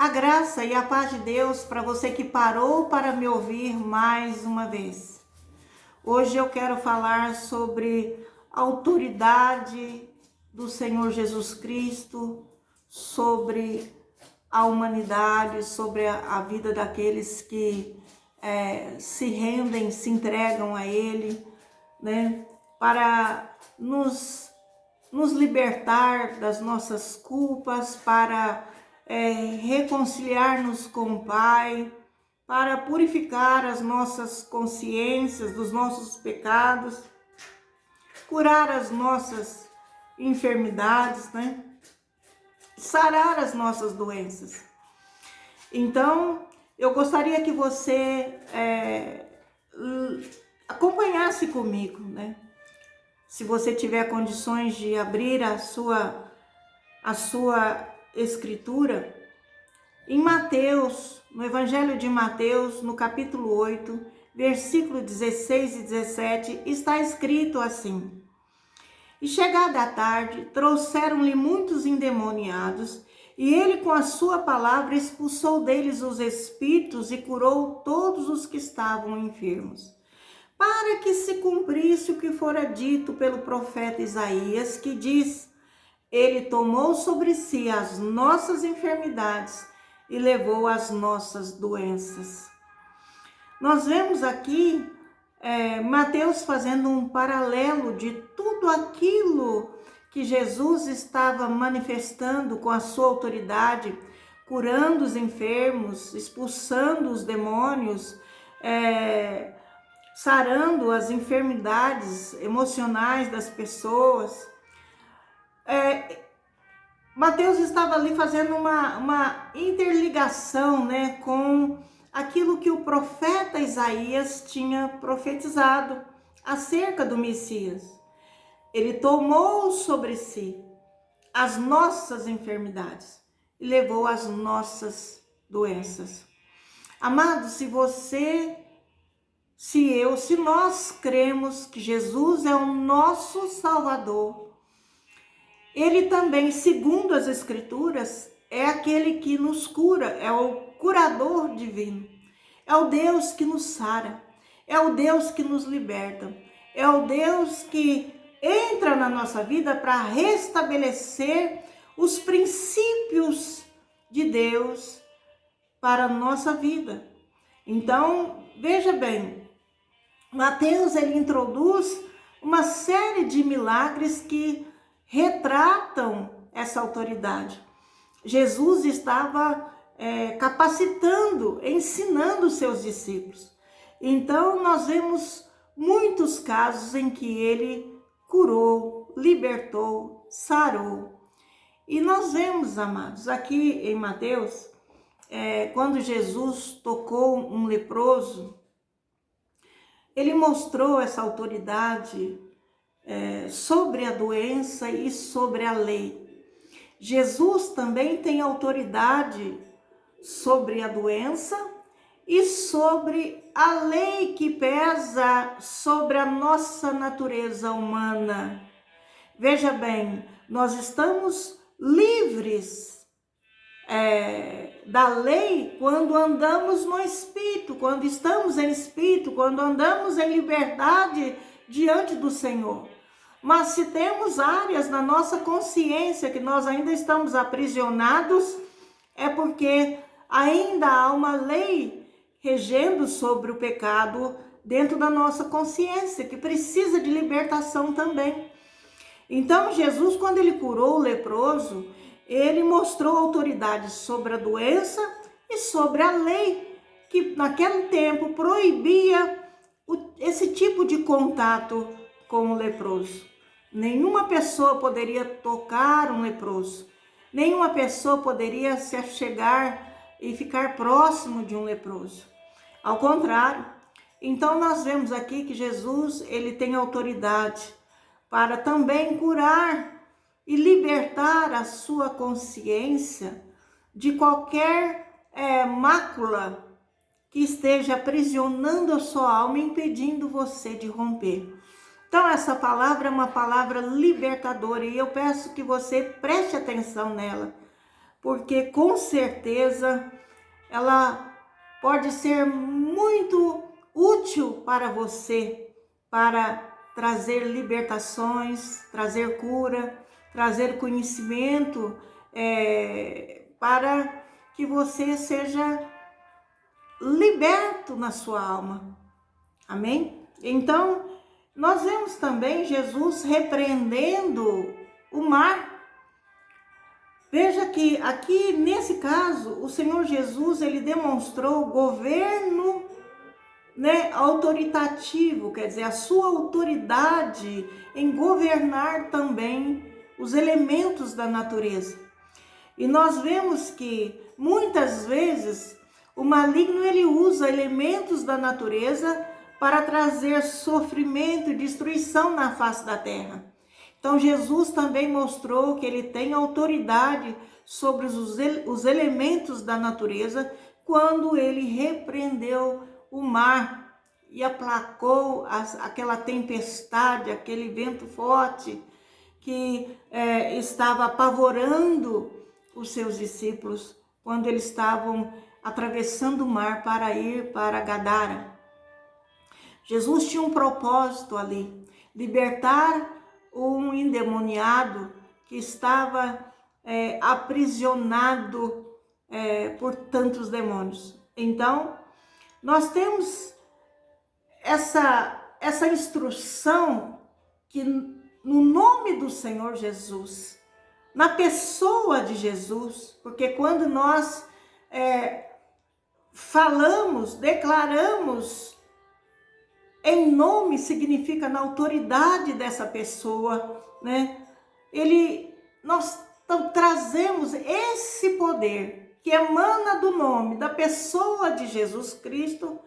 A graça e a paz de Deus para você que parou para me ouvir mais uma vez. Hoje eu quero falar sobre a autoridade do Senhor Jesus Cristo, sobre a humanidade, sobre a vida daqueles que se rendem, se entregam a Ele, né? Para nos libertar das nossas culpas, para reconciliar-nos com o Pai, para purificar as nossas consciências dos nossos pecados, curar as nossas enfermidades, né? Sarar as nossas doenças. Então, eu gostaria que você acompanhasse comigo, né? Se você tiver condições de abrir a sua escritura, em Mateus, no Evangelho de Mateus, no capítulo 8, versículo 16 e 17, está escrito assim: E chegada a tarde, trouxeram-lhe muitos endemoniados, e ele com a sua palavra expulsou deles os espíritos e curou todos os que estavam enfermos. Para que se cumprisse o que fora dito pelo profeta Isaías, que diz: Ele tomou sobre si as nossas enfermidades e levou as nossas doenças. Nós vemos aqui Mateus fazendo um paralelo de tudo aquilo que Jesus estava manifestando com a sua autoridade, curando os enfermos, expulsando os demônios, sarando as enfermidades emocionais das pessoas. Mateus estava ali fazendo uma interligação, né, com aquilo que o profeta Isaías tinha profetizado acerca do Messias. Ele tomou sobre si as nossas enfermidades e levou as nossas doenças. Amados, se nós cremos que Jesus é o nosso Salvador, Ele também, segundo as Escrituras, é aquele que nos cura, é o curador divino, é o Deus que nos sara, é o Deus que nos liberta, é o Deus que entra na nossa vida para restabelecer os princípios de Deus para a nossa vida. Então, veja bem, Mateus ele introduz uma série de milagres que retratam essa autoridade. Jesus estava capacitando, ensinando os seus discípulos. Então, nós vemos muitos casos em que ele curou, libertou, sarou. E nós vemos, amados, aqui em Mateus, quando Jesus tocou um leproso, ele mostrou essa autoridade sobre a doença e sobre a lei. Jesus também tem autoridade sobre a doença e sobre a lei que pesa sobre a nossa natureza humana. Veja bem, nós estamos livres da lei quando andamos no Espírito, quando estamos em Espírito, quando andamos em liberdade diante do Senhor. Mas se temos áreas na nossa consciência que nós ainda estamos aprisionados, é porque ainda há uma lei regendo sobre o pecado dentro da nossa consciência, que precisa de libertação também. Então, Jesus, quando ele curou o leproso, ele mostrou autoridade sobre a doença e sobre a lei, que naquele tempo proibia esse tipo de contato com o leproso. Nenhuma pessoa poderia tocar um leproso, nenhuma pessoa poderia se achegar e ficar próximo de um leproso. Ao contrário, então nós vemos aqui que Jesus ele tem autoridade para também curar e libertar a sua consciência de qualquer mácula que esteja aprisionando a sua alma, impedindo você de romper. Então, essa palavra é uma palavra libertadora e eu peço que você preste atenção nela, porque com certeza ela pode ser muito útil para você, para trazer libertações, trazer cura, trazer conhecimento, para que você seja liberto na sua alma. Amém? Então, nós vemos também Jesus repreendendo o mar. Veja que aqui, nesse caso, o Senhor Jesus, ele demonstrou governo, autoritativo, quer dizer, a sua autoridade em governar também os elementos da natureza. E nós vemos que, muitas vezes, o maligno, ele usa elementos da natureza para trazer sofrimento e destruição na face da terra. Então, Jesus também mostrou que ele tem autoridade sobre os elementos da natureza quando ele repreendeu o mar e aplacou aquela tempestade, aquele vento forte que estava apavorando os seus discípulos quando eles estavam atravessando o mar para ir para Gadara. Jesus tinha um propósito ali, libertar um endemoniado que estava aprisionado por tantos demônios. Então, nós temos essa instrução que no nome do Senhor Jesus, na pessoa de Jesus, porque quando nós falamos, declaramos em nome, significa na autoridade dessa pessoa, nós trazemos esse poder que emana do nome da pessoa de Jesus Cristo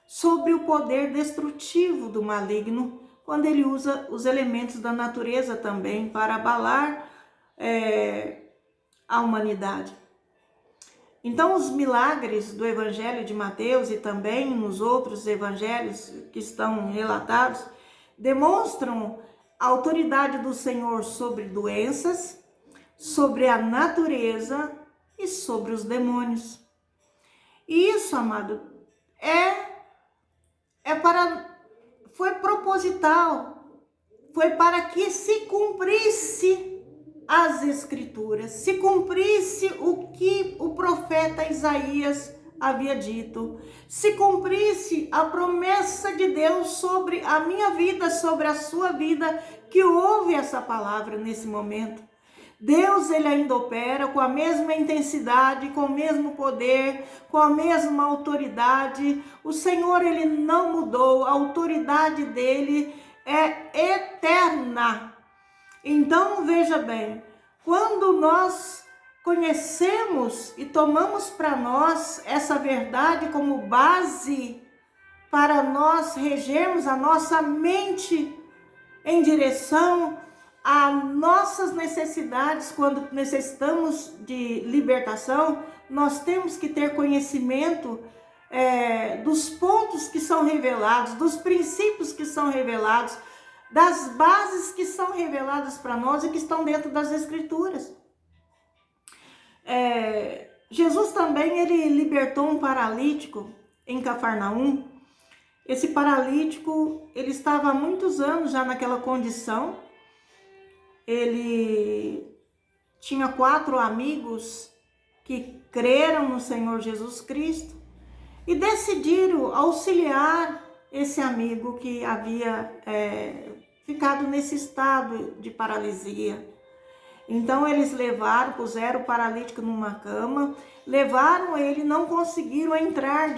sobre o poder destrutivo do maligno, quando ele usa os elementos da natureza também para abalar a humanidade. Então, os milagres do Evangelho de Mateus e também nos outros evangelhos que estão relatados demonstram a autoridade do Senhor sobre doenças, sobre a natureza e sobre os demônios. E isso, amado, foi proposital, foi para que se cumprisse as Escrituras, se cumprisse o que o profeta Isaías havia dito, se cumprisse a promessa de Deus sobre a minha vida, sobre a sua vida, que ouve essa palavra nesse momento. Deus, ele ainda opera com a mesma intensidade, com o mesmo poder, com a mesma autoridade. O Senhor, ele não mudou, a autoridade dele é eterna. Então, veja bem, quando nós conhecemos e tomamos para nós essa verdade como base para nós regermos a nossa mente em direção às nossas necessidades, quando necessitamos de libertação, nós temos que ter conhecimento dos pontos que são revelados, dos princípios que são revelados, das bases que são reveladas para nós e que estão dentro das Escrituras. Jesus também, ele libertou um paralítico em Cafarnaum. Esse paralítico, ele estava há muitos anos já naquela condição. Ele tinha 4 amigos que creram no Senhor Jesus Cristo e decidiram auxiliar esse amigo que havia ficado nesse estado de paralisia. Então eles puseram o paralítico numa cama, levaram ele, não conseguiram entrar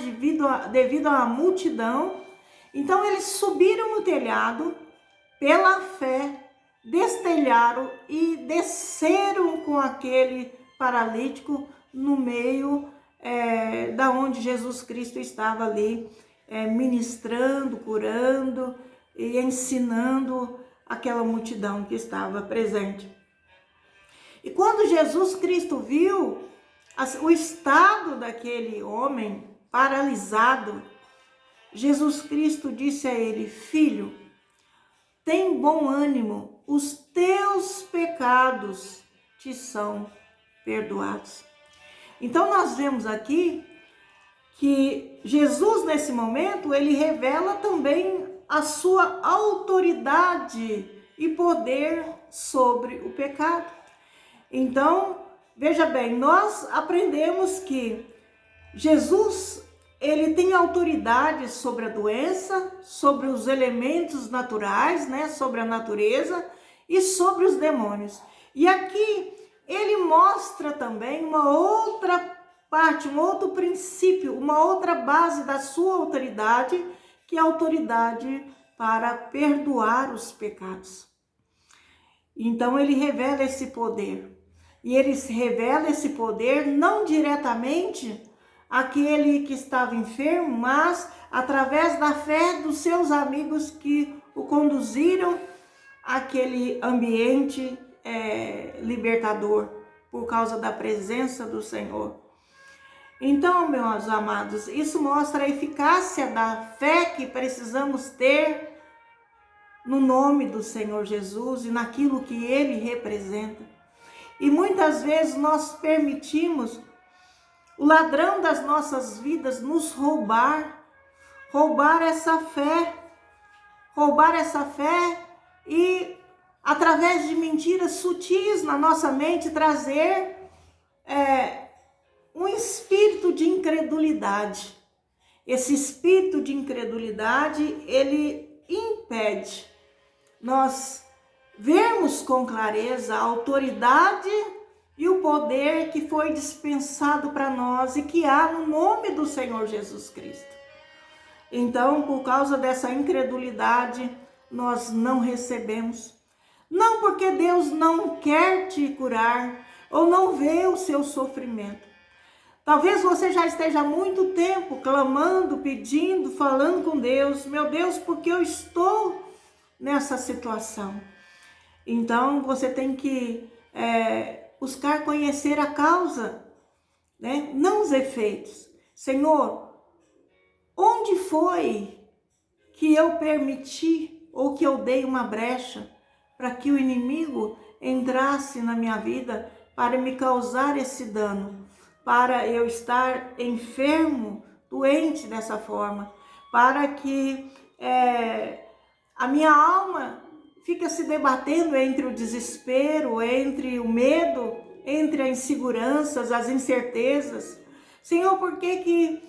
devido à multidão. Então eles subiram no telhado, pela fé, destelharam e desceram com aquele paralítico no meio da onde Jesus Cristo estava ali, ministrando, curando e ensinando aquela multidão que estava presente. E quando Jesus Cristo viu o estado daquele homem paralisado, Jesus Cristo disse a ele: filho, tem bom ânimo, os teus pecados te são perdoados. Então nós vemos aqui que Jesus, nesse momento, ele revela também a sua autoridade e poder sobre o pecado. Então, veja bem, nós aprendemos que Jesus, ele tem autoridade sobre a doença, sobre os elementos naturais, né, sobre a natureza e sobre os demônios. E aqui ele mostra também uma outra parte, um outro princípio, uma outra base da sua autoridade, que é a autoridade para perdoar os pecados. Então ele revela esse poder. E ele revela esse poder não diretamente àquele que estava enfermo, mas através da fé dos seus amigos que o conduziram àquele ambiente libertador, por causa da presença do Senhor. Então, meus amados, isso mostra a eficácia da fé que precisamos ter no nome do Senhor Jesus e naquilo que Ele representa. E muitas vezes nós permitimos o ladrão das nossas vidas nos roubar essa fé e através de mentiras sutis na nossa mente trazer um espírito de incredulidade. Esse espírito de incredulidade, ele impede nós vermos com clareza a autoridade e o poder que foi dispensado para nós e que há no nome do Senhor Jesus Cristo. Então, por causa dessa incredulidade, nós não recebemos. Não porque Deus não quer te curar ou não vê o seu sofrimento. Talvez você já esteja há muito tempo clamando, pedindo, falando com Deus. Meu Deus, porque eu estou nessa situação? Então, você tem que buscar conhecer a causa, né? Não os efeitos. Senhor, onde foi que eu permiti ou que eu dei uma brecha para que o inimigo entrasse na minha vida para me causar esse dano? Para eu estar enfermo, doente dessa forma, para que a minha alma fique se debatendo entre o desespero, entre o medo, entre as inseguranças, as incertezas. Senhor, por que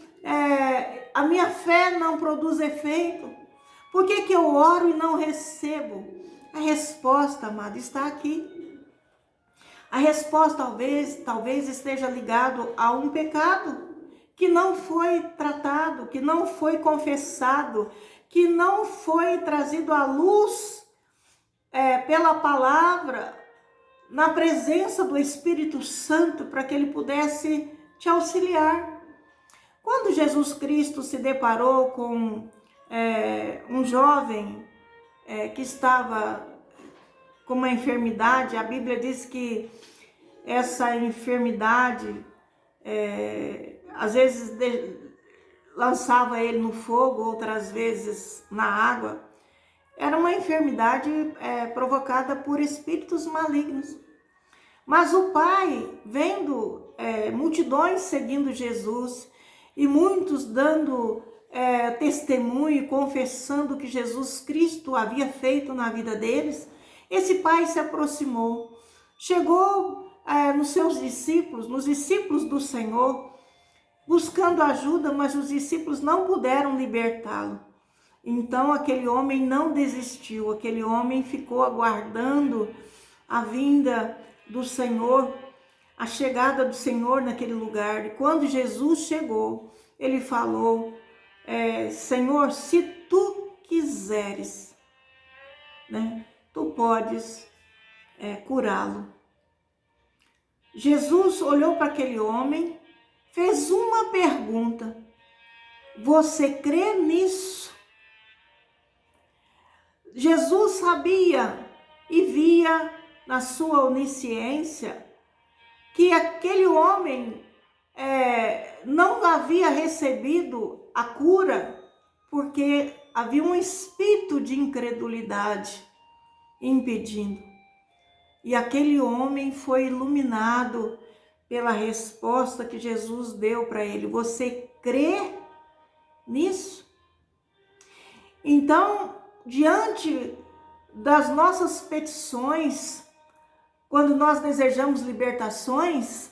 a minha fé não produz efeito? Por que eu oro e não recebo? A resposta, amado, está aqui. A resposta talvez esteja ligado a um pecado que não foi tratado, que não foi confessado, que não foi trazido à luz pela palavra, na presença do Espírito Santo, para que ele pudesse te auxiliar. Quando Jesus Cristo se deparou com um jovem que estava com uma enfermidade, a Bíblia diz que essa enfermidade às vezes lançava ele no fogo, outras vezes na água. Era uma enfermidade provocada por espíritos malignos. Mas o pai, vendo multidões seguindo Jesus e muitos dando testemunho e confessando que Jesus Cristo havia feito na vida deles, esse pai se aproximou, chegou nos seus discípulos, nos discípulos do Senhor, buscando ajuda, mas os discípulos não puderam libertá-lo. Então aquele homem não desistiu, aquele homem ficou aguardando a vinda do Senhor, a chegada do Senhor naquele lugar. E quando Jesus chegou, ele falou, Senhor, se tu quiseres, né, tu podes curá-lo. Jesus olhou para aquele homem, fez uma pergunta: você crê nisso? Jesus sabia e via na sua onisciência que aquele homem não havia recebido a cura porque havia um espírito de incredulidade impedindo. E aquele homem foi iluminado pela resposta que Jesus deu para ele. Você crê nisso? Então, diante das nossas petições, quando nós desejamos libertações,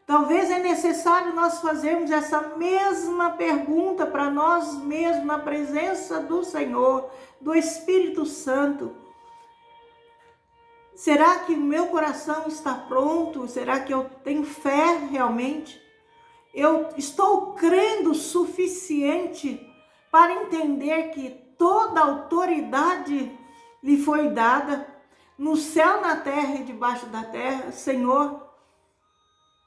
talvez é necessário nós fazermos essa mesma pergunta para nós mesmos, na presença do Senhor, do Espírito Santo. Será que o meu coração está pronto? Será que eu tenho fé realmente? Eu estou crendo o suficiente para entender que toda autoridade lhe foi dada no céu, na terra e debaixo da terra? Senhor,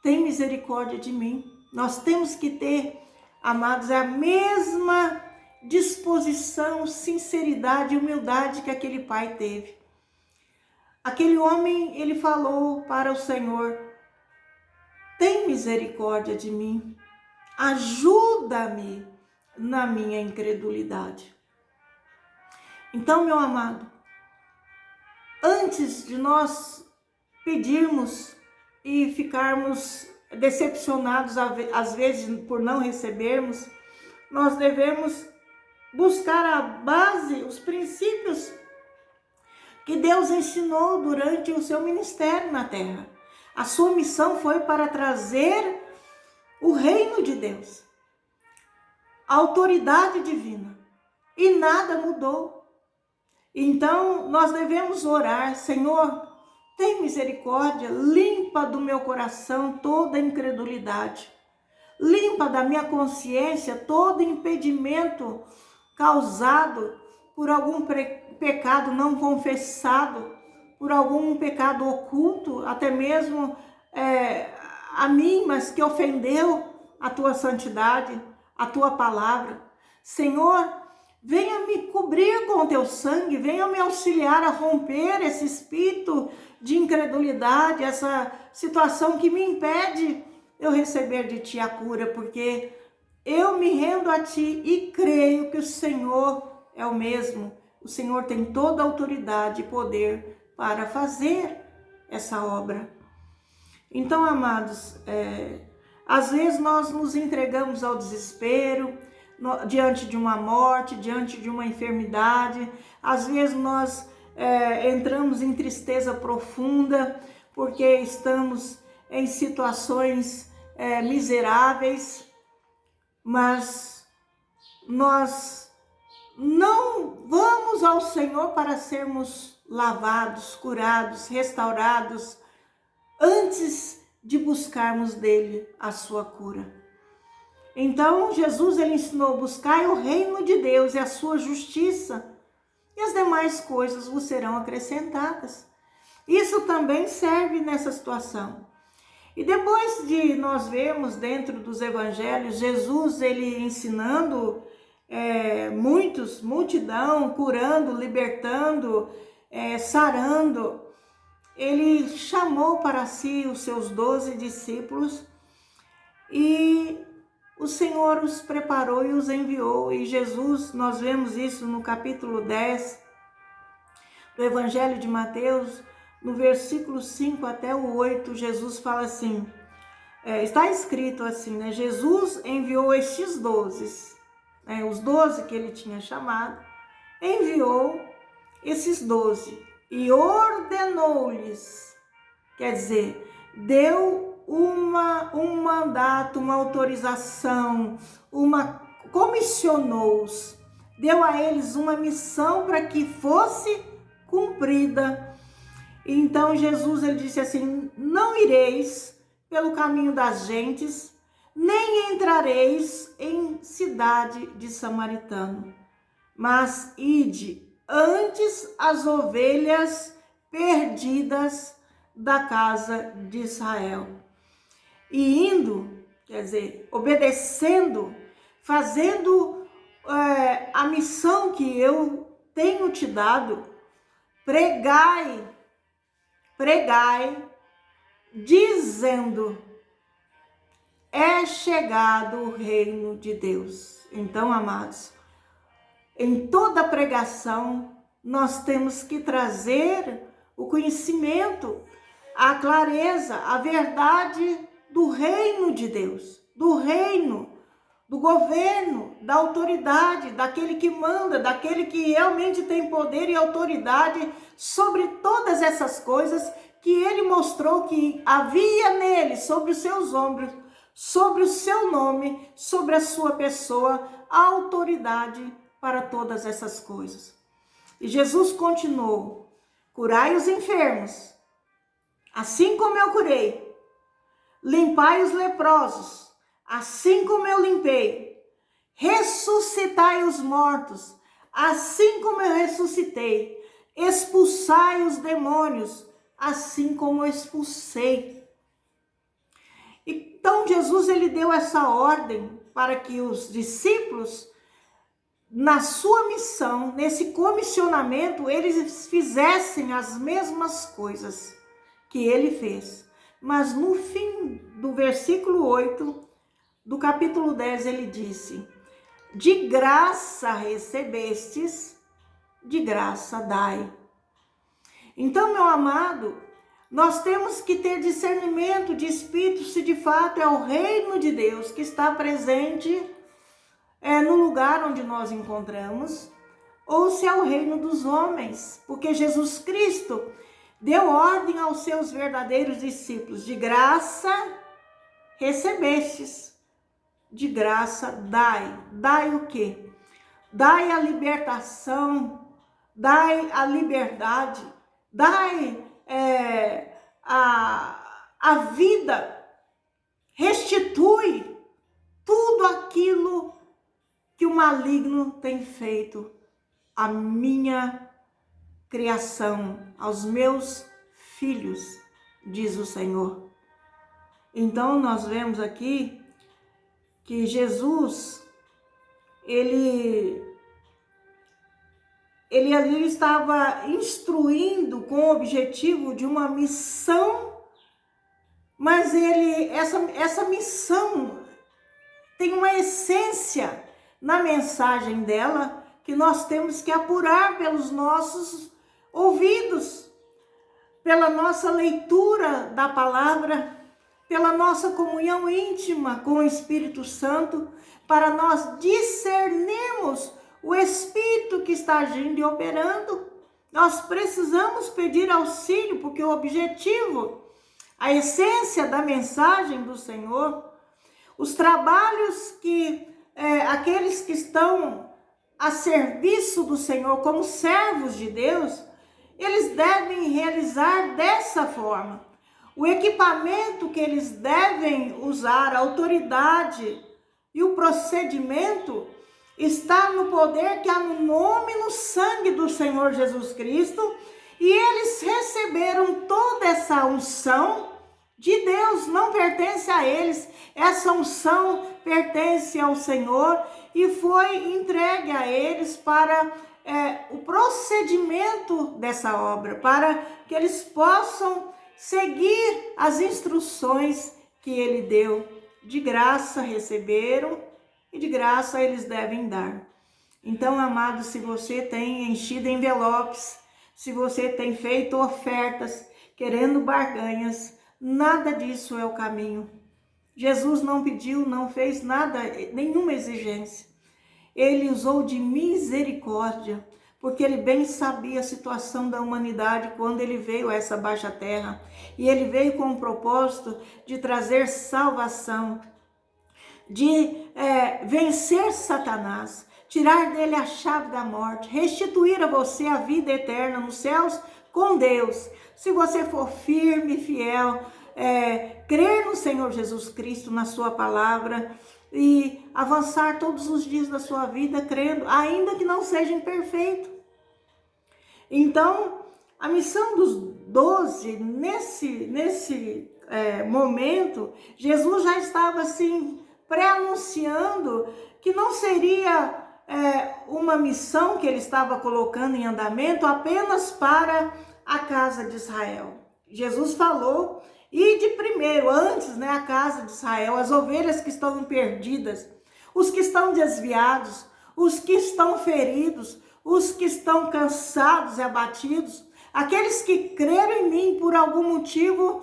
tem misericórdia de mim. Nós temos que ter, amados, a mesma disposição, sinceridade e humildade que aquele pai teve. Aquele homem, ele falou para o Senhor: tem misericórdia de mim, ajuda-me na minha incredulidade. Então, meu amado, antes de nós pedirmos e ficarmos decepcionados às vezes por não recebermos, nós devemos buscar a base, os princípios que Deus ensinou durante o seu ministério na terra. A sua missão foi para trazer o reino de Deus, a autoridade divina, e nada mudou. Então, nós devemos orar: Senhor, tem misericórdia, limpa do meu coração toda incredulidade, limpa da minha consciência todo impedimento causado por algum pecado não confessado, por algum pecado oculto, até mesmo a mim, mas que ofendeu a tua santidade, a tua palavra. Senhor, venha me cobrir com o teu sangue, venha me auxiliar a romper esse espírito de incredulidade, essa situação que me impede eu receber de ti a cura, porque eu me rendo a ti e creio que o Senhor é o mesmo. O Senhor tem toda a autoridade e poder para fazer essa obra. Então, amados, às vezes nós nos entregamos ao desespero, diante de uma morte, diante de uma enfermidade. Às vezes nós entramos em tristeza profunda, porque estamos em situações miseráveis, mas nós não vamos ao Senhor para sermos lavados, curados, restaurados, antes de buscarmos dele a sua cura. Então, Jesus, ele ensinou: buscai o reino de Deus e a sua justiça, e as demais coisas vos serão acrescentadas. Isso também serve nessa situação. E depois de nós vermos dentro dos evangelhos, Jesus, ele ensinando multidão, curando, libertando, sarando, ele chamou para si os seus 12 discípulos e o Senhor os preparou e os enviou. E Jesus, nós vemos isso no capítulo 10 do Evangelho de Mateus, no versículo 5 até o 8, Jesus fala assim, está escrito assim, né? Jesus enviou estes 12, os 12 que ele tinha chamado, enviou esses 12 e ordenou-lhes, quer dizer, deu um mandato, uma autorização, comissionou-os, deu a eles uma missão para que fosse cumprida. Então Jesus, ele disse assim: não ireis pelo caminho das gentes, nem entrareis em cidade de samaritano, mas ide antes as ovelhas perdidas da casa de Israel. E indo, quer dizer, obedecendo, fazendo a missão que eu tenho te dado, pregai, dizendo: é chegado o reino de Deus. Então, amados, em toda pregação, nós temos que trazer o conhecimento, a clareza, a verdade do reino de Deus, do reino, do governo, da autoridade, daquele que manda, daquele que realmente tem poder e autoridade sobre todas essas coisas que ele mostrou que havia nele, sobre os seus ombros, sobre o seu nome, sobre a sua pessoa, a autoridade para todas essas coisas. E Jesus continuou: curai os enfermos, assim como eu curei. Limpai os leprosos, assim como eu limpei. Ressuscitai os mortos, assim como eu ressuscitei. Expulsai os demônios, assim como eu expulsei. Então Jesus, ele deu essa ordem para que os discípulos, na sua missão, nesse comissionamento, eles fizessem as mesmas coisas que ele fez. Mas no fim do versículo 8 do capítulo 10, ele disse: de graça recebestes, de graça dai. Então, meu amado, nós temos que ter discernimento de espírito se de fato é o reino de Deus que está presente no lugar onde nós encontramos, ou se é o reino dos homens, porque Jesus Cristo deu ordem aos seus verdadeiros discípulos: de graça recebestes, de graça dai. Dai o quê? Dai a libertação, dai a liberdade, dai a vida, restitui tudo aquilo que o maligno tem feito à minha criação, aos meus filhos, diz o Senhor. Então nós vemos aqui que Jesus, ele ali estava instruindo com o objetivo de uma missão, mas essa missão tem uma essência na mensagem dela que nós temos que apurar pelos nossos ouvidos, pela nossa leitura da palavra, pela nossa comunhão íntima com o Espírito Santo, para nós discernirmos o Espírito que está agindo e operando. Nós precisamos pedir auxílio, porque o objetivo, a essência da mensagem do Senhor, os trabalhos que aqueles que estão a serviço do Senhor como servos de Deus, eles devem realizar dessa forma. O equipamento que eles devem usar, a autoridade e o procedimento está no poder que há no nome e no sangue do Senhor Jesus Cristo, e eles receberam toda essa unção de Deus, não pertence a eles, essa unção pertence ao Senhor e foi entregue a eles para o procedimento dessa obra, para que eles possam seguir as instruções que ele deu. De graça receberam e de graça eles devem dar. Então, amado, se você tem enchido envelopes, se você tem feito ofertas, querendo barganhas, nada disso é o caminho. Jesus não pediu, não fez nada, nenhuma exigência. Ele usou de misericórdia, porque ele bem sabia a situação da humanidade quando ele veio a essa baixa terra. E ele veio com o propósito de trazer salvação, de vencer Satanás, tirar dele a chave da morte, restituir a você a vida eterna nos céus com Deus. Se você for firme e fiel, crer no Senhor Jesus Cristo, na sua palavra, e avançar todos os dias da sua vida crendo, ainda que não seja imperfeito. Então, a missão dos 12, nesse momento, Jesus já estava assim, pré-anunciando que não seria uma missão que ele estava colocando em andamento apenas para a casa de Israel. Jesus falou: ide primeiro, antes, a casa de Israel, as ovelhas que estão perdidas, os que estão desviados, os que estão feridos, os que estão cansados e abatidos, aqueles que creram em mim por algum motivo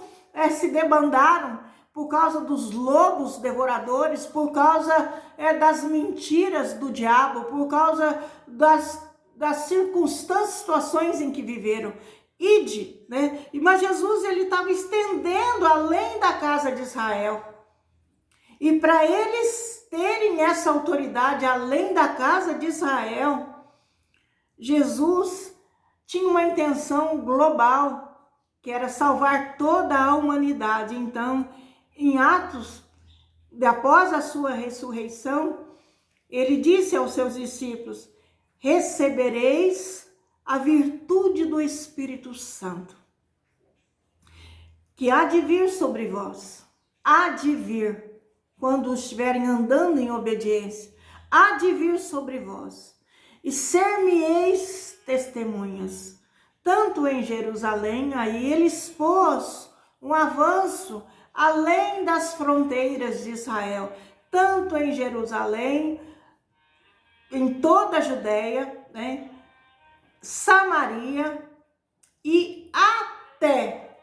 se debandaram, por causa dos lobos devoradores, por causa das mentiras do diabo, por causa das circunstâncias, situações em que viveram. Ide, né? Mas Jesus, ele estava estendendo além da casa de Israel. E para eles terem essa autoridade além da casa de Israel, Jesus tinha uma intenção global, que era salvar toda a humanidade. Então, em Atos, após a sua ressurreição, ele disse aos seus discípulos: recebereis a virtude do Espírito Santo, que há de vir sobre vós, há de vir, quando estiverem andando em obediência, há de vir sobre vós, e ser-me-eis testemunhas, tanto em Jerusalém, aí ele expôs um avanço além das fronteiras de Israel, tanto em Jerusalém, em toda a Judéia, né? Samaria e até,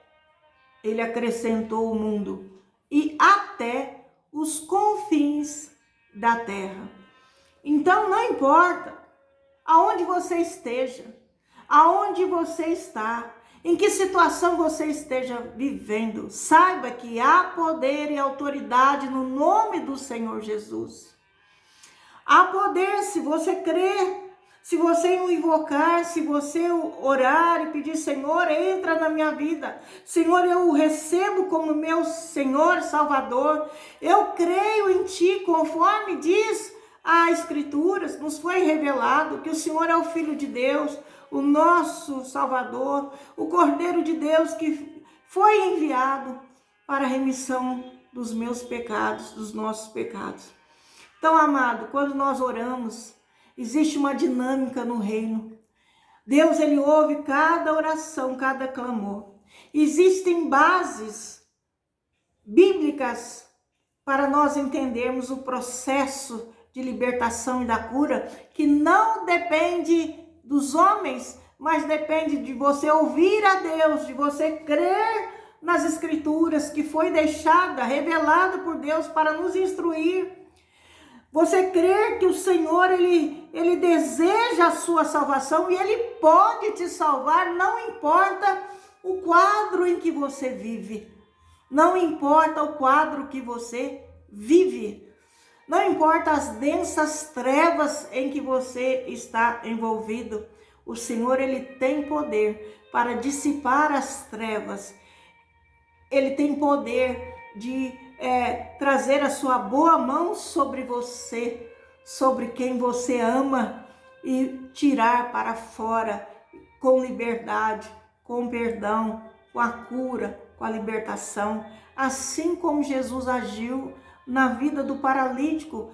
ele acrescentou o mundo, e até os confins da terra. Então não importa aonde você esteja, aonde você está, em que situação você esteja vivendo, saiba que há poder e autoridade no nome do Senhor Jesus. Há poder se você crer, se você invocar, se você orar e pedir: Senhor, entra na minha vida. Senhor, eu o recebo como meu Senhor, Salvador. Eu creio em Ti, conforme diz a Escritura, nos foi revelado que o Senhor é o Filho de Deus, o nosso Salvador, o Cordeiro de Deus que foi enviado para a remissão dos meus pecados, dos nossos pecados. Então, amado, quando nós oramos, existe uma dinâmica no reino. Deus, ele ouve cada oração, cada clamor. Existem bases bíblicas para nós entendermos o processo de libertação e da cura, que não depende dos homens, mas depende de você ouvir a Deus, de você crer nas Escrituras, que foi deixada, revelada por Deus para nos instruir. Você crer que o Senhor, ele deseja a sua salvação e Ele pode te salvar, não importa o quadro em que você vive. Não importa o quadro que você vive. Não importa as densas trevas em que você está envolvido. O Senhor, ele tem poder para dissipar as trevas. Ele tem poder de trazer a sua boa mão sobre você, sobre quem você ama, e tirar para fora com liberdade, com perdão, com a cura, com a libertação, assim como Jesus agiu na vida do paralítico,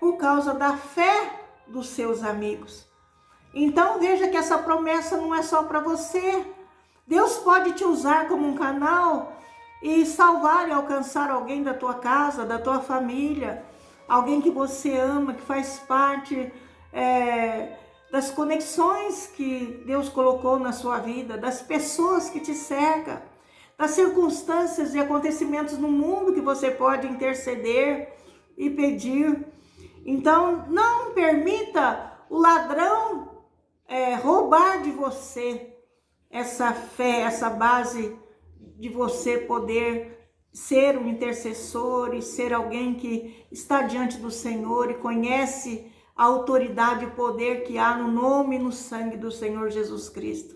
por causa da fé dos seus amigos. Então veja que essa promessa não é só para você. Deus pode te usar como um canal e salvar e alcançar alguém da tua casa, da tua família, alguém que você ama, que faz parte das conexões que Deus colocou na sua vida, das pessoas que te cercam, das circunstâncias e acontecimentos no mundo que você pode interceder e pedir. Então, não permita o ladrão roubar de você essa fé, essa base de você poder ser um intercessor e ser alguém que está diante do Senhor e conhece a autoridade e poder que há no nome e no sangue do Senhor Jesus Cristo.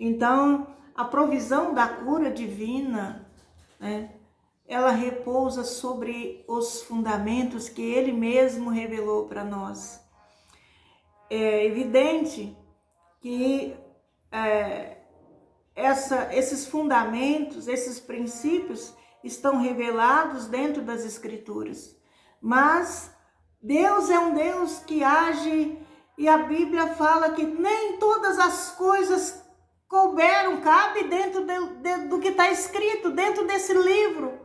Então, a provisão da cura divina, né, ela repousa sobre os fundamentos que Ele mesmo revelou para nós. É evidente que esses fundamentos, esses princípios estão revelados dentro das Escrituras. Mas Deus é um Deus que age, e a Bíblia fala que nem todas as coisas cabe dentro do que está escrito, dentro desse livro.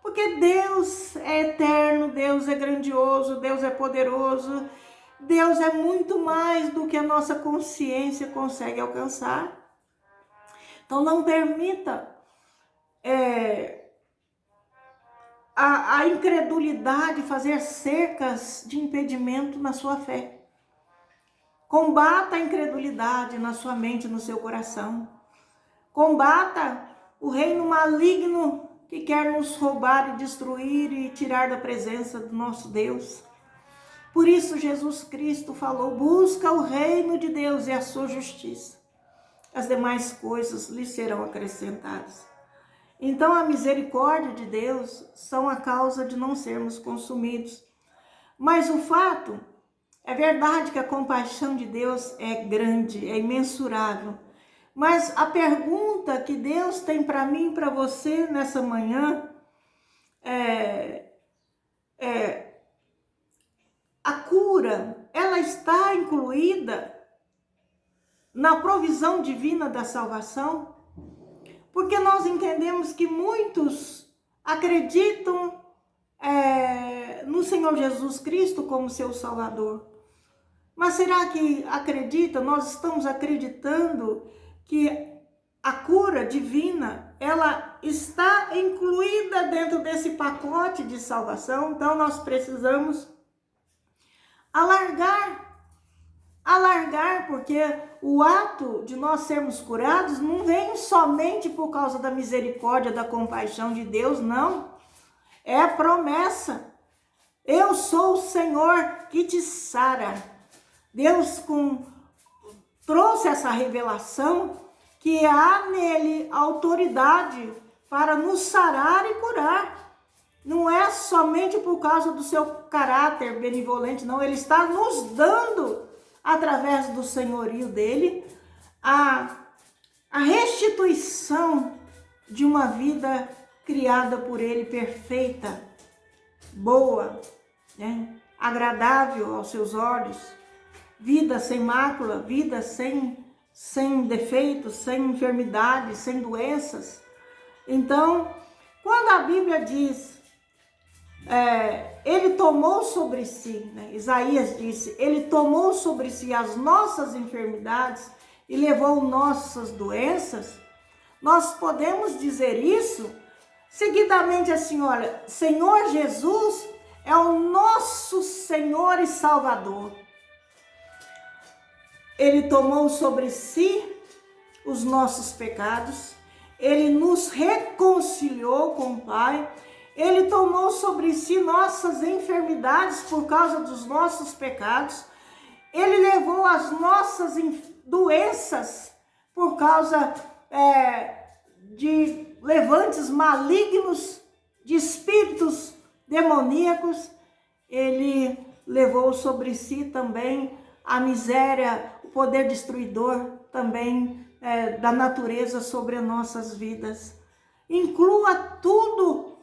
Porque Deus é eterno, Deus é grandioso, Deus é poderoso, Deus é muito mais do que a nossa consciência consegue alcançar. Então não permita a incredulidade fazer cercas de impedimento na sua fé. Combata a incredulidade na sua mente, no seu coração. Combata o reino maligno que quer nos roubar e destruir e tirar da presença do nosso Deus. Por isso Jesus Cristo falou: busca o reino de Deus e a sua justiça. As demais coisas lhe serão acrescentadas. Então a misericórdia de Deus são a causa de não sermos consumidos. Mas o fato, é verdade que a compaixão de Deus é grande, é imensurável. Mas a pergunta que Deus tem para mim e para você nessa manhã a cura, ela está incluída na provisão divina da salvação? Porque nós entendemos que muitos acreditam no Senhor Jesus Cristo como seu Salvador. Mas será que nós estamos acreditando que a cura divina, ela está incluída dentro desse pacote de salvação? Então nós precisamos alargar, porque o ato de nós sermos curados não vem somente por causa da misericórdia, da compaixão de Deus, não. É a promessa. Eu sou o Senhor que te sara. Deus trouxe essa revelação que há nele autoridade para nos sarar e curar. Não é somente por causa do seu caráter benevolente, não. Ele está nos dando, através do senhorio dele, a restituição de uma vida criada por ele, perfeita, boa, né? Agradável aos seus olhos, vida sem mácula, vida sem defeitos, sem enfermidades, sem doenças. Então, quando a Bíblia diz, ele tomou sobre si, né? Isaías disse, ele tomou sobre si as nossas enfermidades e levou nossas doenças, nós podemos dizer isso seguidamente assim, olha, Senhor Jesus é o nosso Senhor e Salvador. Ele tomou sobre si os nossos pecados, ele nos reconciliou com o Pai, ele tomou sobre si nossas enfermidades por causa dos nossos pecados, ele levou as nossas doenças por causa de levantes malignos, de espíritos demoníacos. Ele levou sobre si também a miséria, o poder destruidor também da natureza sobre as nossas vidas. Inclua tudo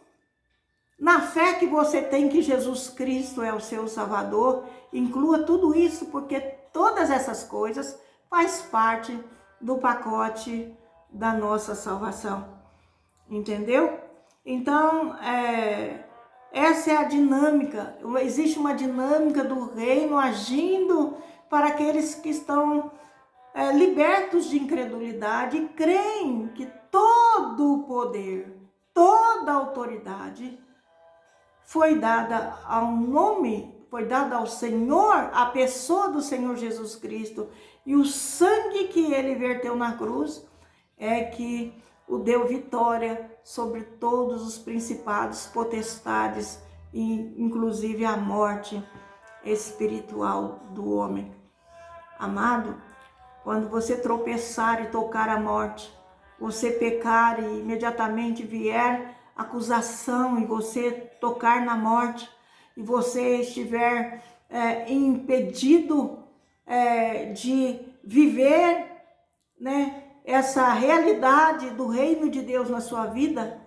na fé que você tem que Jesus Cristo é o seu Salvador. Inclua tudo isso, porque todas essas coisas faz parte do pacote da nossa salvação. Entendeu? Então, essa é a dinâmica. Existe uma dinâmica do reino agindo para aqueles que estão libertos de incredulidade e creem que todo o poder, toda a autoridade foi dada ao nome, foi dada ao Senhor, à pessoa do Senhor Jesus Cristo, e o sangue que ele verteu na cruz é que o deu vitória sobre todos os principados, potestades e inclusive a morte espiritual do homem. Amado, quando você tropeçar e tocar a morte, você pecar e imediatamente vier acusação e você tocar na morte e você estiver impedido de viver, né, essa realidade do reino de Deus na sua vida,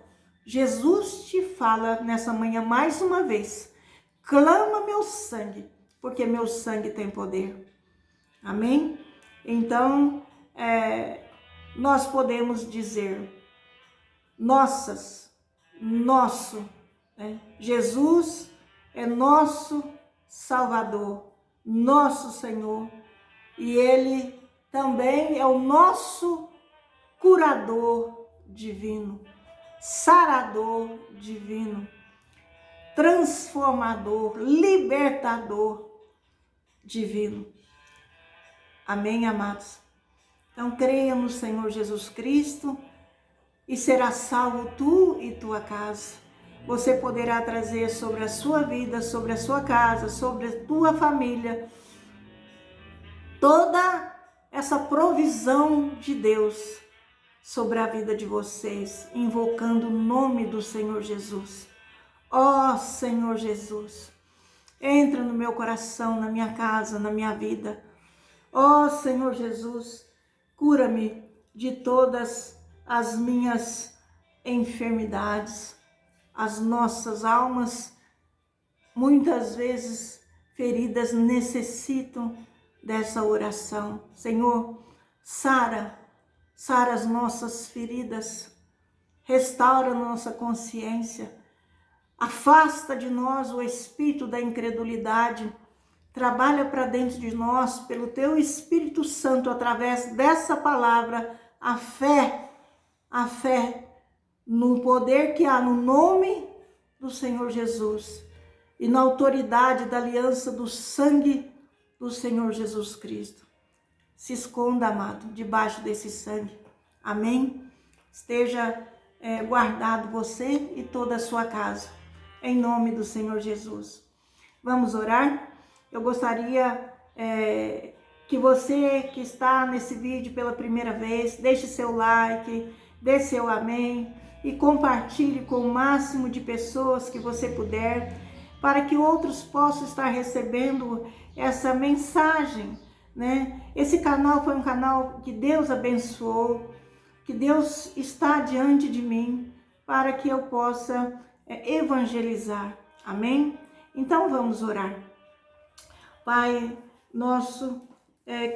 Jesus te fala nessa manhã mais uma vez: clama meu sangue, porque meu sangue tem poder. Amém? Então, nós podemos dizer, nosso, né? Jesus é nosso Salvador, nosso Senhor, e Ele também é o nosso curador divino, sarador divino. transformador, libertador divino. Amém, amados? Então, creia no Senhor Jesus Cristo e será salvo tu e tua casa. Você poderá trazer sobre a sua vida, sobre a sua casa, sobre a tua família, toda essa provisão de Deus sobre a vida de vocês, invocando o nome do Senhor Jesus. Ó Senhor Jesus, entra no meu coração, na minha casa, na minha vida. Ó Senhor Jesus, cura-me de todas as minhas enfermidades. As nossas almas, muitas vezes feridas, necessitam dessa oração. Senhor, sara as nossas feridas, restaura nossa consciência, afasta de nós o espírito da incredulidade, trabalha para dentro de nós, pelo Teu Espírito Santo, através dessa palavra, a fé no poder que há no nome do Senhor Jesus e na autoridade da aliança do sangue do Senhor Jesus Cristo. Se esconda, amado, debaixo desse sangue. Amém? Esteja guardado você e toda a sua casa, em nome do Senhor Jesus. Vamos orar? Eu gostaria que você que está nesse vídeo pela primeira vez, deixe seu like, dê seu amém e compartilhe com o máximo de pessoas que você puder, para que outros possam estar recebendo essa mensagem, né? Esse canal foi um canal que Deus abençoou, que Deus está diante de mim para que eu possa evangelizar. Amém? Então vamos orar. Pai nosso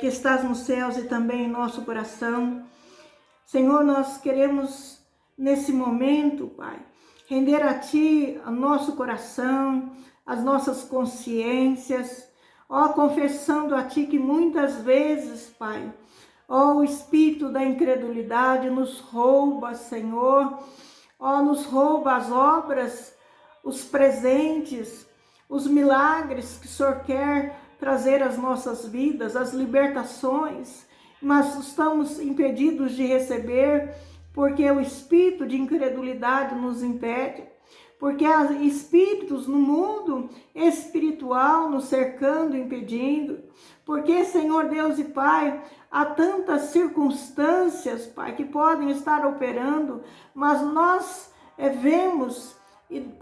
que estás nos céus e também em nosso coração, Senhor, nós queremos nesse momento, Pai, render a Ti o nosso coração, as nossas consciências, ó, confessando a Ti que muitas vezes, Pai, ó, o espírito da incredulidade nos rouba, Senhor, ó, nos rouba as obras, os presentes, os milagres que o Senhor quer trazer às nossas vidas, as libertações, mas estamos impedidos de receber, porque o espírito de incredulidade nos impede, porque há espíritos no mundo espiritual nos cercando, impedindo, porque, Senhor Deus e Pai, há tantas circunstâncias, Pai, que podem estar operando, mas nós vemos,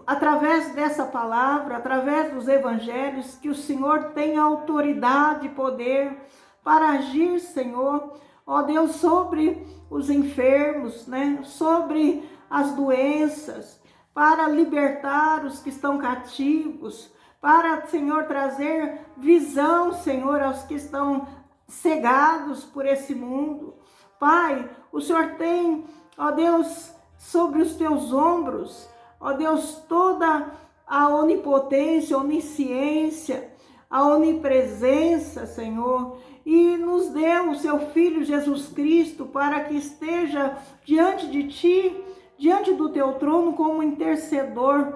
através dessa palavra, através dos evangelhos, que o Senhor tem autoridade e poder para agir, Senhor, ó Deus, sobre os enfermos, né? Sobre as doenças, para libertar os que estão cativos, para, Senhor, trazer visão, Senhor, aos que estão cegados por esse mundo. Pai, o Senhor tem, ó Deus, sobre os teus ombros, ó Deus, toda a onipotência, a onisciência, a onipresença, Senhor, e nos deu o seu Filho Jesus Cristo para que esteja diante de Ti, diante do Teu trono como intercessor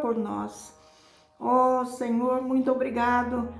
por nós. Ó Senhor, muito obrigado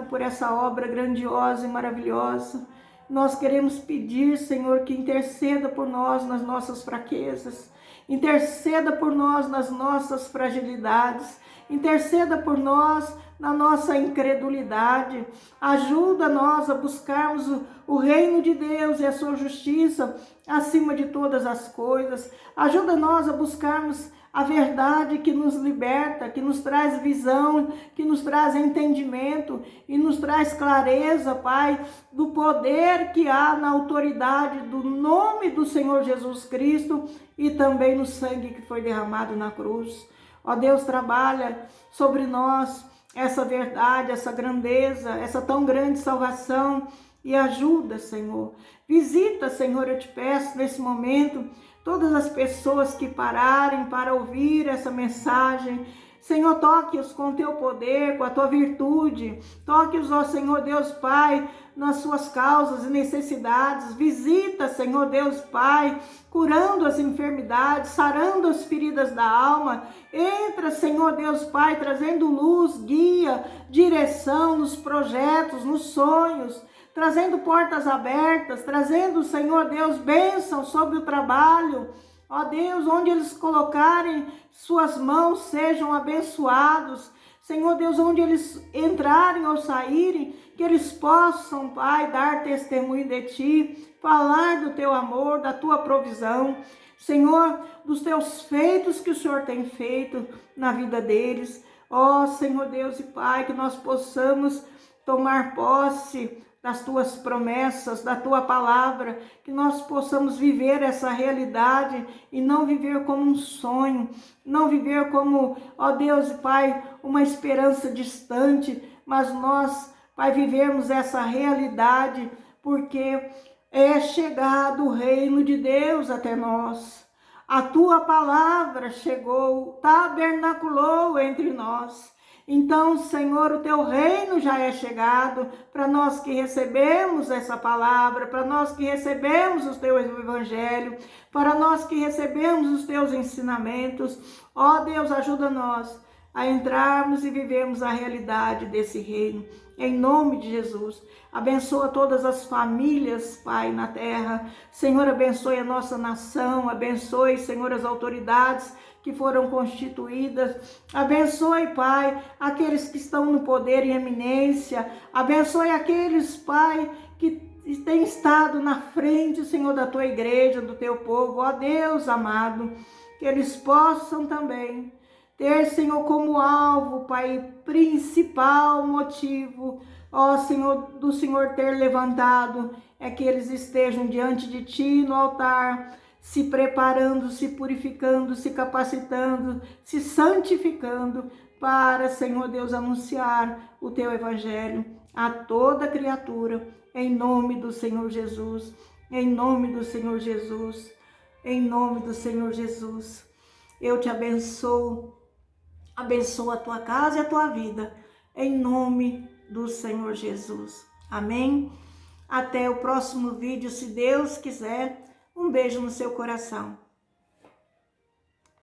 por essa obra grandiosa e maravilhosa. Nós queremos pedir, Senhor, que interceda por nós nas nossas fraquezas, interceda por nós nas nossas fragilidades, interceda por nós na nossa incredulidade, ajuda nós a buscarmos o reino de Deus e a sua justiça acima de todas as coisas, ajuda nós a buscarmos a verdade que nos liberta, que nos traz visão, que nos traz entendimento e nos traz clareza, Pai, do poder que há na autoridade do nome do Senhor Jesus Cristo e também no sangue que foi derramado na cruz. Ó Deus, trabalha sobre nós essa verdade, essa grandeza, essa tão grande salvação e ajuda, Senhor. Visita, Senhor, eu te peço nesse momento, todas as pessoas que pararem para ouvir essa mensagem. Senhor, toque-os com o teu poder, com a tua virtude. Toque-os, ó Senhor Deus Pai, nas suas causas e necessidades. Visita, Senhor Deus Pai, curando as enfermidades, sarando as feridas da alma. Entra, Senhor Deus Pai, trazendo luz, guia, direção nos projetos, nos sonhos, trazendo portas abertas, trazendo, Senhor Deus, bênção sobre o trabalho. Ó Deus, onde eles colocarem suas mãos, sejam abençoados. Senhor Deus, onde eles entrarem ou saírem, que eles possam, Pai, dar testemunho de Ti, falar do Teu amor, da Tua provisão. Senhor, dos Teus feitos que o Senhor tem feito na vida deles. Ó Senhor Deus e Pai, que nós possamos tomar posse das Tuas promessas, da Tua palavra, que nós possamos viver essa realidade e não viver como um sonho, não viver como, ó Deus e Pai, uma esperança distante, mas nós, Pai, vivermos essa realidade, porque é chegado o reino de Deus até nós. A Tua palavra chegou, tabernaculou entre nós. Então, Senhor, o Teu reino já é chegado para nós que recebemos essa palavra, para nós que recebemos o Teu evangelho, para nós que recebemos os Teus ensinamentos. Ó Deus, ajuda nós a entrarmos e vivermos a realidade desse reino. Em nome de Jesus, abençoa todas as famílias, Pai, na terra. Senhor, abençoe a nossa nação, abençoe, Senhor, as autoridades que foram constituídas. Abençoe, Pai, aqueles que estão no poder e eminência. Abençoe aqueles, Pai, que têm estado na frente, Senhor, da Tua igreja, do Teu povo. Ó Deus amado, que eles possam também ter, Senhor, como alvo, Pai, principal motivo, ó Senhor, do Senhor ter levantado, é que eles estejam diante de Ti no altar, se preparando, se purificando, se capacitando, se santificando para, Senhor Deus, anunciar o Teu evangelho a toda criatura, em nome do Senhor Jesus, em nome do Senhor Jesus, em nome do Senhor Jesus. Eu te abençoo, abençoa a tua casa e a tua vida, em nome do Senhor Jesus. Amém? Até o próximo vídeo, se Deus quiser. Um beijo no seu coração.